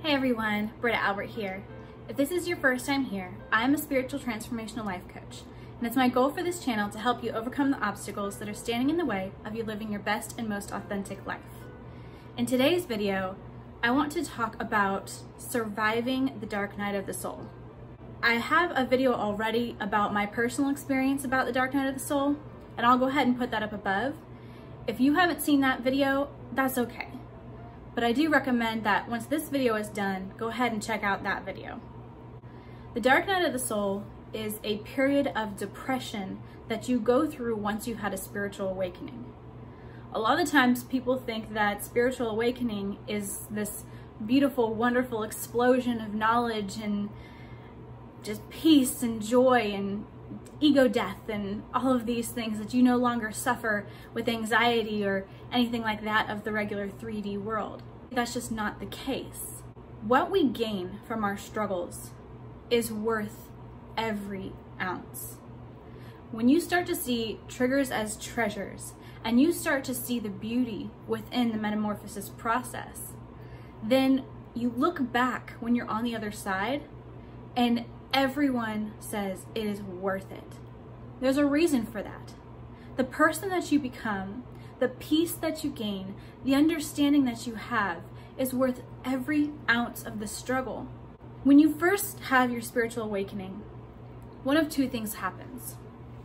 Hey everyone, Britta Albert here. If this is your first time here, I'm a spiritual transformational life coach, and it's my goal for this channel to help you overcome the obstacles that are standing in the way of you living your best and most authentic life. In today's video, I want to talk about surviving the dark night of the soul. I have a video already about my personal experience about the dark night of the soul, and I'll go ahead and put that up above. If you haven't seen that video, that's okay. But I do recommend that once this video is done, go ahead and check out that video. The dark night of the soul is a period of depression that you go through once you've had a spiritual awakening. A lot of times people think that spiritual awakening is this beautiful, wonderful explosion of knowledge and just peace and joy and ego death and all of these things, that you no longer suffer with anxiety or anything like that of the regular 3D world. That's just not the case. What we gain from our struggles is worth every ounce. When you start to see triggers as treasures and you start to see the beauty within the metamorphosis process, then you look back when you're on the other side and everyone says it is worth it. There's a reason for that. The person that you become, the peace that you gain, the understanding that you have is worth every ounce of the struggle. When you first have your spiritual awakening, one of two things happens.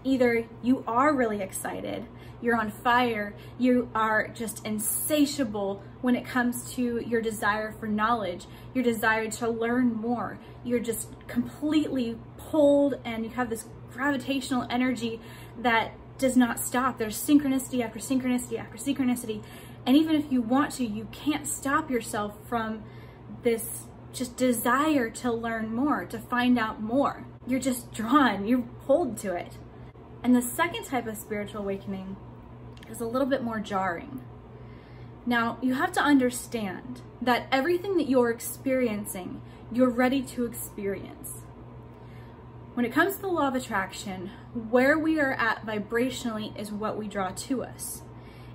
Either you are really excited, you're on fire, you are just insatiable when it comes to your desire for knowledge, your desire to learn more. You're just completely pulled and you have this gravitational energy that does not stop. There's synchronicity after synchronicity after synchronicity. And even if you want to, you can't stop yourself from this just desire to learn more, to find out more. You're just drawn, you're pulled to it. And the second type of spiritual awakening is a little bit more jarring. Now, you have to understand that everything that you're experiencing, you're ready to experience. When it comes to the law of attraction, where we are at vibrationally is what we draw to us.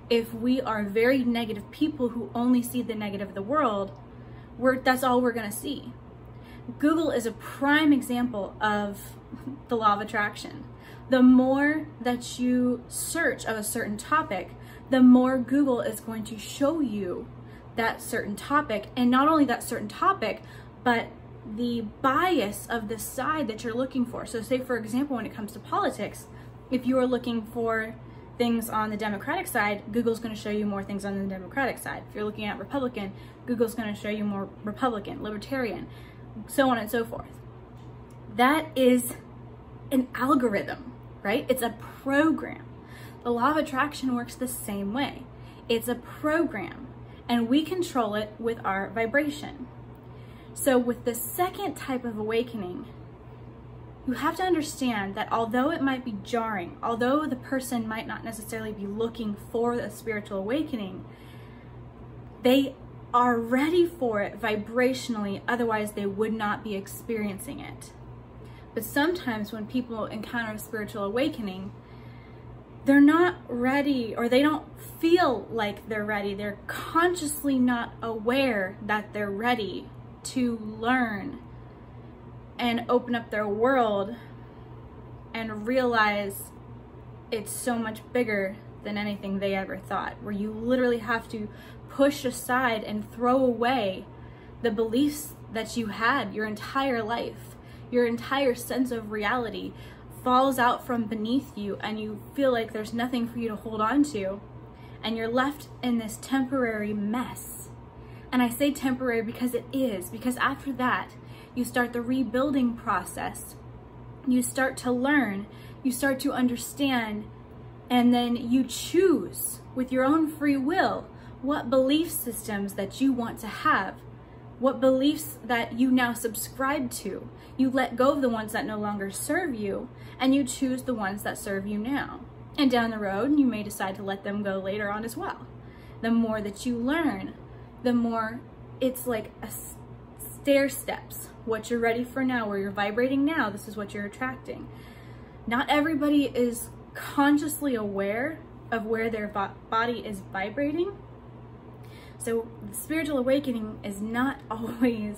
If we are very negative people who only see the negative of the world, that's all we're gonna see. Google is a prime example of the law of attraction. The more that you search of a certain topic, the more Google is going to show you that certain topic, and not only that certain topic, but the bias of the side that you're looking for. So say, for example, when it comes to politics, if you are looking for things on the Democratic side, Google's going to show you more things on the Democratic side. If you're looking at Republican, Google's going to show you more Republican, Libertarian, so on and so forth. That is an algorithm, right? It's a program. The law of attraction works the same way. It's a program, and we control it with our vibration. So with the second type of awakening, you have to understand that although it might be jarring, although the person might not necessarily be looking for a spiritual awakening, they are ready for it vibrationally, otherwise they would not be experiencing it. But sometimes when people encounter a spiritual awakening, they're not ready, or they don't feel like they're ready. They're consciously not aware that they're ready to learn and open up their world and realize it's so much bigger than anything they ever thought, where you literally have to push aside and throw away the beliefs that you had your entire life. Your entire sense of reality falls out from beneath you, and you feel like there's nothing for you to hold on to, and you're left in this temporary mess. And I say temporary because it is, because after that, you start the rebuilding process. You start to learn, you start to understand, and then you choose with your own free will what belief systems that you want to have, what beliefs that you now subscribe to. You let go of the ones that no longer serve you, and you choose the ones that serve you now. And down the road, you may decide to let them go later on as well. The more that you learn, the more it's like a stair steps. What you're ready for now, where you're vibrating now, this is what you're attracting. Not everybody is consciously aware of where their body is vibrating. So the spiritual awakening is not always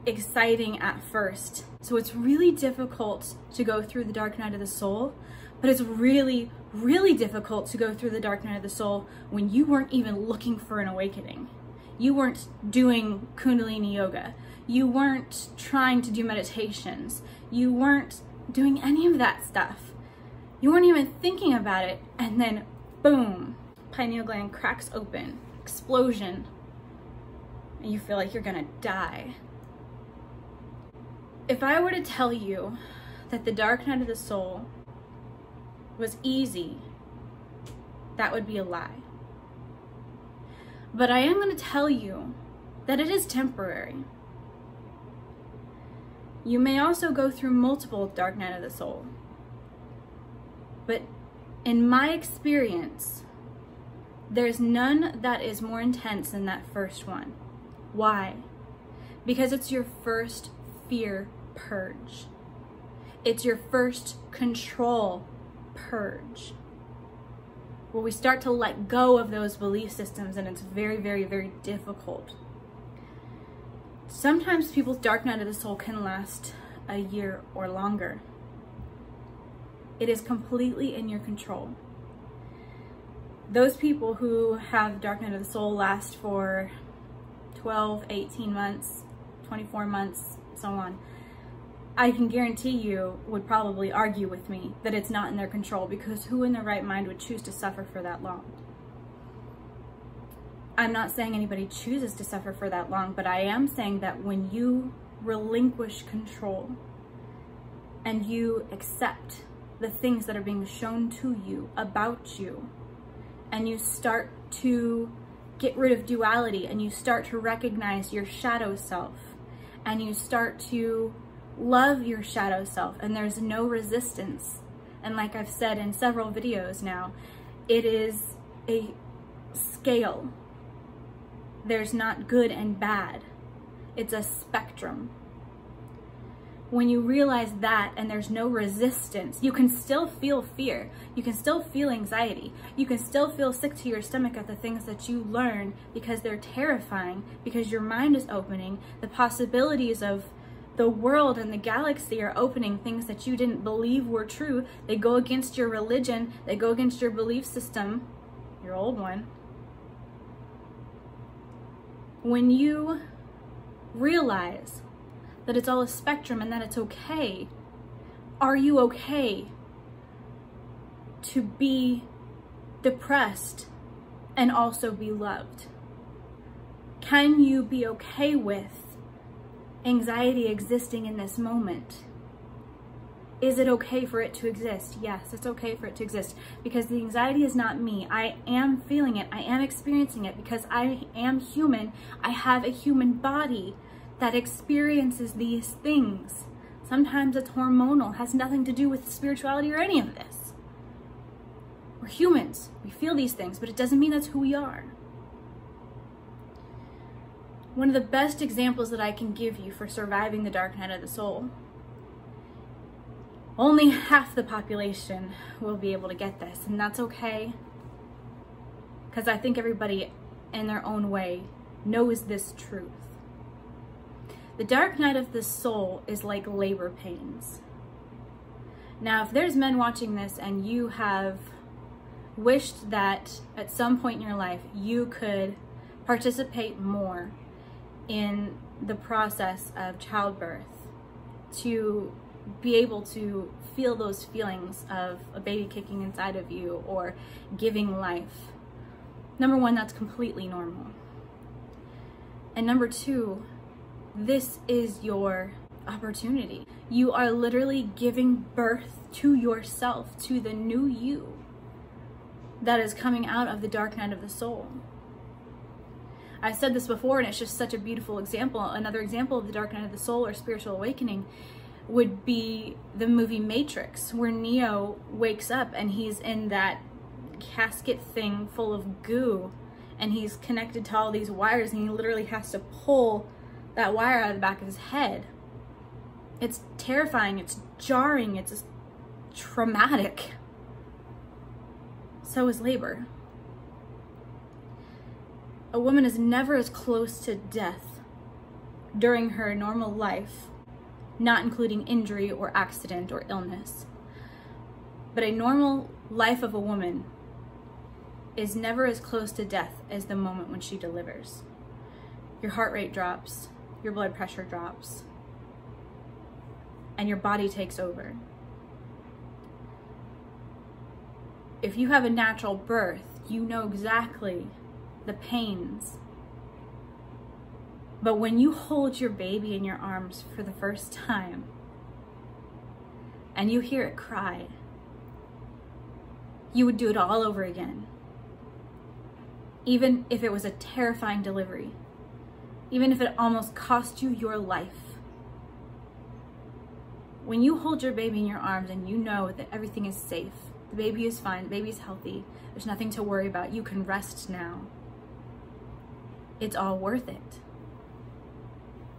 exciting at first. So it's really difficult to go through the dark night of the soul, but it's really, really difficult to go through the dark night of the soul when you weren't even looking for an awakening. You weren't doing Kundalini yoga. You weren't trying to do meditations. You weren't doing any of that stuff. You weren't even thinking about it, and then boom, pineal gland cracks open, explosion, and you feel like you're gonna die. If I were to tell you that the dark night of the soul was easy, that would be a lie. But I am going to tell you that it is temporary. You may also go through multiple dark night of the soul. But in my experience, there's none that is more intense than that first one. Why? Because it's your first fear purge. It's your first control purge, where we start to let go of those belief systems, and it's very, very, very difficult. Sometimes people's dark night of the soul can last a year or longer. It is completely in your control. Those people who have dark night of the soul last for 12, 18 months, 24 months, so on, I can guarantee you would probably argue with me that it's not in their control, because who in their right mind would choose to suffer for that long? I'm not saying anybody chooses to suffer for that long, but I am saying that when you relinquish control and you accept the things that are being shown to you about you, and you start to get rid of duality, and you start to recognize your shadow self, and you start to love your shadow self, and there's no resistance. And like I've said in several videos now, it is a scale. There's not good and bad. It's a spectrum. When you realize that and there's no resistance, you can still feel fear. You can still feel anxiety. You can still feel sick to your stomach at the things that you learn, because they're terrifying, because your mind is opening. The possibilities of the world and the galaxy are opening, things that you didn't believe were true. They go against your religion. They go against your belief system, your old one. When you realize that it's all a spectrum and that it's okay, are you okay to be depressed and also be loved? Can you be okay with anxiety existing in this moment? Is it okay for it to exist? Yes, it's okay for it to exist, because the anxiety is not me. I am feeling it. I am experiencing it because I am human. I have a human body that experiences these things. Sometimes it's hormonal, has nothing to do with spirituality or any of this. We're humans. We feel these things, but it doesn't mean that's who we are. One of the best examples that I can give you for surviving the dark night of the soul, only half the population will be able to get this, and that's okay, because I think everybody in their own way knows this truth. The dark night of the soul is like labor pains. Now, if there's men watching this and you have wished that at some point in your life you could participate more in the process of childbirth, to be able to feel those feelings of a baby kicking inside of you or giving life, number one, that's completely normal. And number two, this is your opportunity. You are literally giving birth to yourself, to the new you that is coming out of the dark night of the soul. I've said this before, and it's just such a beautiful example. Another example of the dark night of the soul or spiritual awakening would be the movie Matrix, where Neo wakes up and he's in that casket thing full of goo, and he's connected to all these wires, and he literally has to pull that wire out of the back of his head. It's terrifying, it's jarring, it's traumatic. So is labor. A woman is never as close to death during her normal life, not including injury or accident or illness. But a normal life of a woman is never as close to death as the moment when she delivers. Your heart rate drops, your blood pressure drops, and your body takes over. If you have a natural birth, you know exactly the pains. But when you hold your baby in your arms for the first time and you hear it cry, you would do it all over again. Even if it was a terrifying delivery, even if it almost cost you your life. When you hold your baby in your arms and you know that everything is safe, the baby is fine, the baby is healthy, there's nothing to worry about, you can rest now, it's all worth it.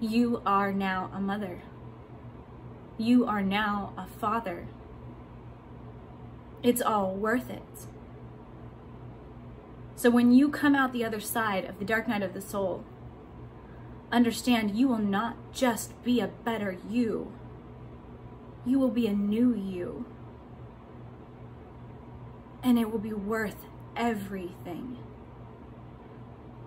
You are now a mother. You are now a father. It's all worth it. So when you come out the other side of the dark night of the soul, understand you will not just be a better you. You will be a new you. And it will be worth everything.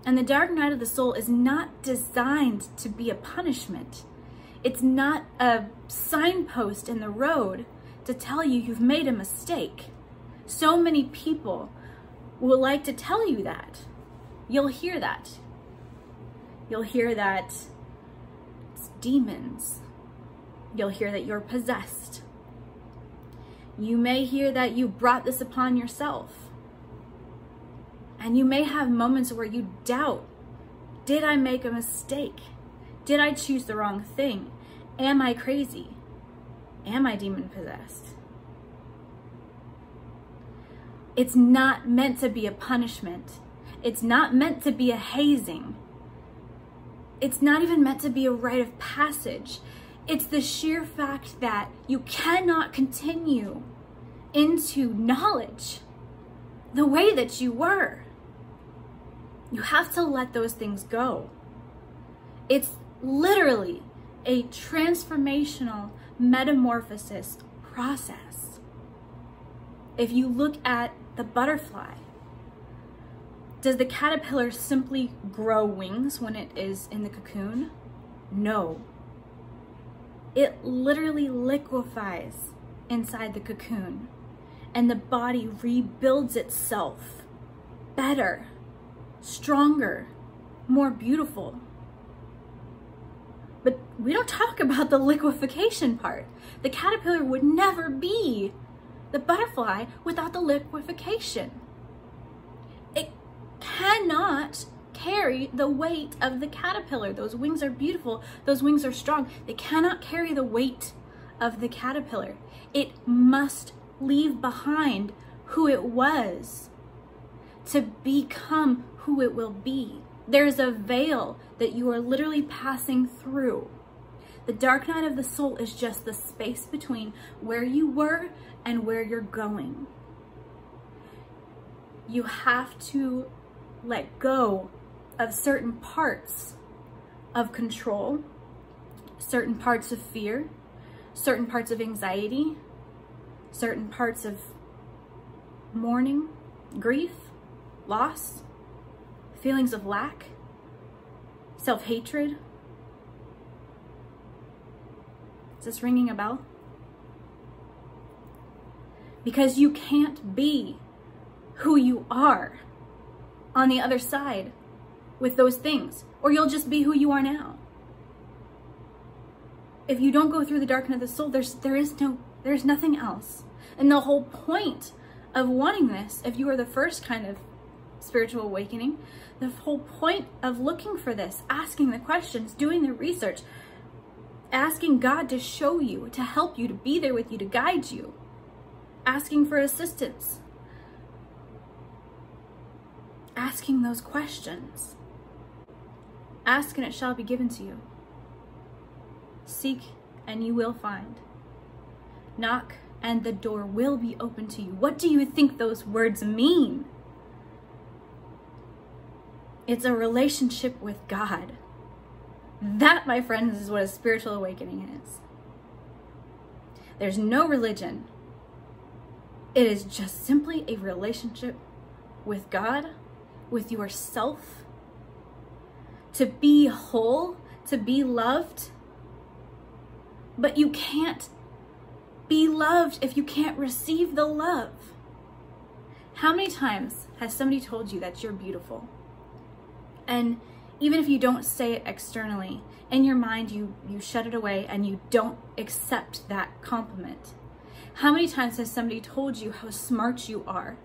And the dark night of the soul is not designed to be a punishment. It's not a signpost in the road to tell you you've made a mistake. So many people will like to tell you that. You'll hear that. You'll hear that it's demons. You'll hear that you're possessed. You may hear that you brought this upon yourself. And you may have moments where you doubt, did I make a mistake? Did I choose the wrong thing? Am I crazy? Am I demon possessed? It's not meant to be a punishment. It's not meant to be a hazing. It's not even meant to be a rite of passage. It's the sheer fact that you cannot continue into knowledge the way that you were. You have to let those things go. It's literally a transformational metamorphosis process. If you look at the butterfly, does the caterpillar simply grow wings when it is in the cocoon? No. It literally liquefies inside the cocoon, and the body rebuilds itself better, stronger, more beautiful. But we don't talk about the liquefaction part. The caterpillar would never be the butterfly without the liquefaction. It cannot carry the weight of the caterpillar. Those wings are beautiful. Those wings are strong. They cannot carry the weight of the caterpillar. It must leave behind who it was to become who it will be. There's a veil that you are literally passing through. The dark night of the soul is just the space between where you were and where you're going. You have to let go of certain parts of control, certain parts of fear, certain parts of anxiety, certain parts of mourning, grief, loss, feelings of lack, self-hatred. Is this ringing a bell? Because you can't be who you are on the other side with those things, or you'll just be who you are now. If you don't go through the dark night of the soul, there's nothing else. And the whole point of wanting this, if you are the first kind of spiritual awakening, the whole point of looking for this, asking the questions, doing the research, asking God to show you, to help you, to be there with you, to guide you, asking for assistance, asking those questions. Ask and it shall be given to you. Seek and you will find. Knock and the door will be open to you. What do you think those words mean? It's a relationship with God. That, my friends, is what a spiritual awakening is. There's no religion. It is just simply a relationship with God, with yourself, to be whole, to be loved. But you can't be loved if you can't receive the love. How many times has somebody told you that you're beautiful? And even if you don't say it externally, in your mind you shut it away and you don't accept that compliment. How many times has somebody told you how smart you are?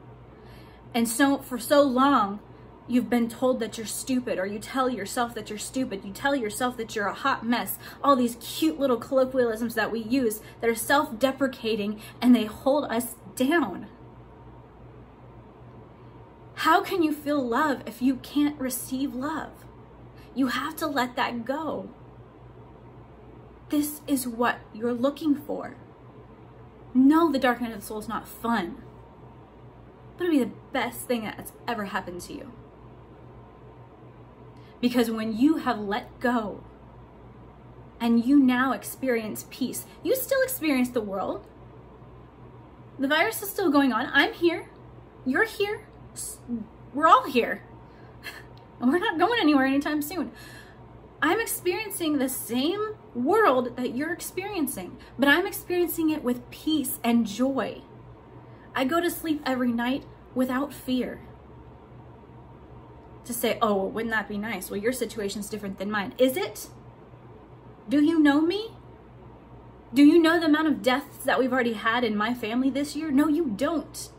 And so for so long, you've been told that you're stupid, or you tell yourself that you're stupid. You tell yourself that you're a hot mess. All these cute little colloquialisms that we use that are self-deprecating, and they hold us down. How can you feel love if you can't receive love? You have to let that go. This is what you're looking for. No, the dark night of the soul is not fun, but it'll be the best thing that's ever happened to you. Because when you have let go and you now experience peace, you still experience the world. The virus is still going on. I'm here. You're here. We're all here. And we're not going anywhere anytime soon. I'm experiencing the same world that you're experiencing, but I'm experiencing it with peace and joy. I go to sleep every night without fear. To say, oh, well, wouldn't that be nice? Well, your situation's different than mine. Is it? Do you know me? Do you know the amount of deaths that we've already had in my family this year? No, you don't.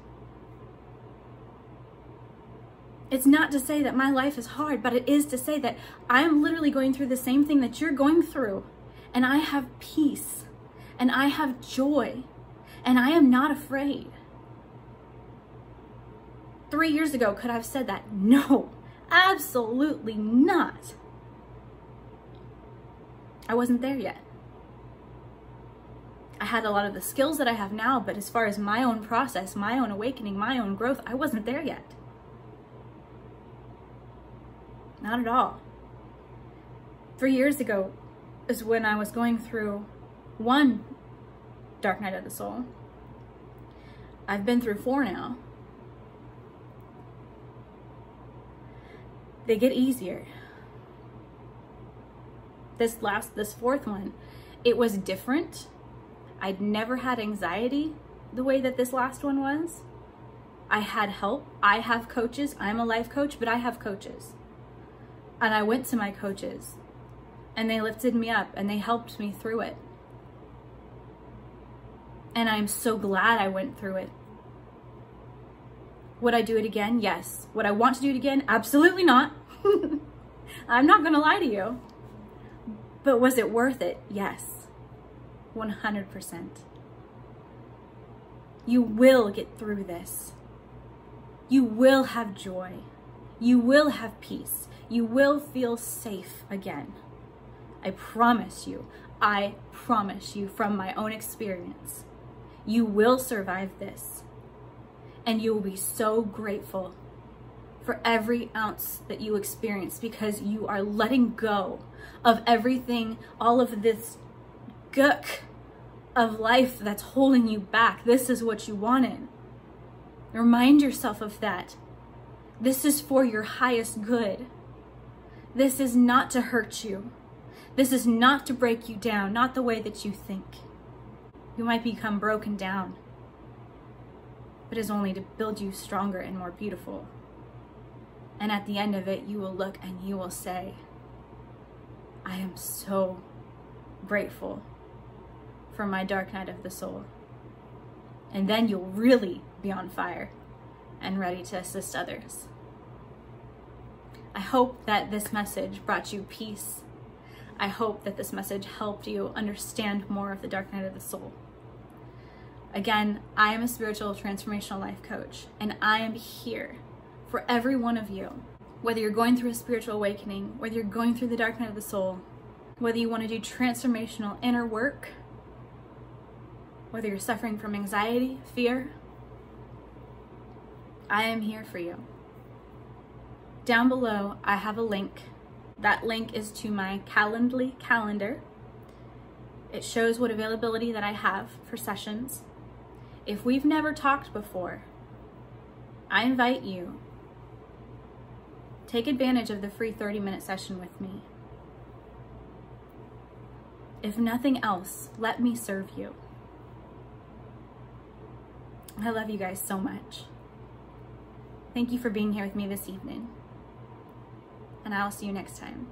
It's not to say that my life is hard, but it is to say that I'm literally going through the same thing that you're going through. And I have peace. And I have joy. And I am not afraid. 3 years ago, could I have said that? No, absolutely not. I wasn't there yet. I had a lot of the skills that I have now, but as far as my own process, my own awakening, my own growth, I wasn't there yet. Not at all. 3 years ago is when I was going through one dark night of the soul. I've been through 4 now. They get easier. This fourth one, it was different. I'd never had anxiety the way that this last one was. I had help. I have coaches. I'm a life coach, but I have coaches. And I went to my coaches and they lifted me up and they helped me through it. And I'm so glad I went through it. Would I do it again? Yes. Would I want to do it again? Absolutely not. I'm not going to lie to you. But was it worth it? Yes. 100%. You will get through this. You will have joy. You will have peace. You will feel safe again. I promise you. I promise you from my own experience. You will survive this. And you will be so grateful for every ounce that you experience, because you are letting go of everything, all of this guck of life that's holding you back. This is what you wanted. Remind yourself of that. This is for your highest good. This is not to hurt you. This is not to break you down, not the way that you think. You might become broken down, but it's only to build you stronger and more beautiful. And at the end of it, you will look and you will say, I am so grateful for my dark night of the soul. And then you'll really be on fire and ready to assist others. I hope that this message brought you peace. I hope that this message helped you understand more of the dark night of the soul. Again, I am a spiritual transformational life coach, and I am here for every one of you. Whether you're going through a spiritual awakening, whether you're going through the dark night of the soul, whether you want to do transformational inner work, whether you're suffering from anxiety, fear, I am here for you. Down below, I have a link. That link is to my Calendly calendar. It shows what availability that I have for sessions. If we've never talked before, I invite you, take advantage of the free 30-minute session with me. If nothing else, let me serve you. I love you guys so much. Thank you for being here with me this evening, and I'll see you next time.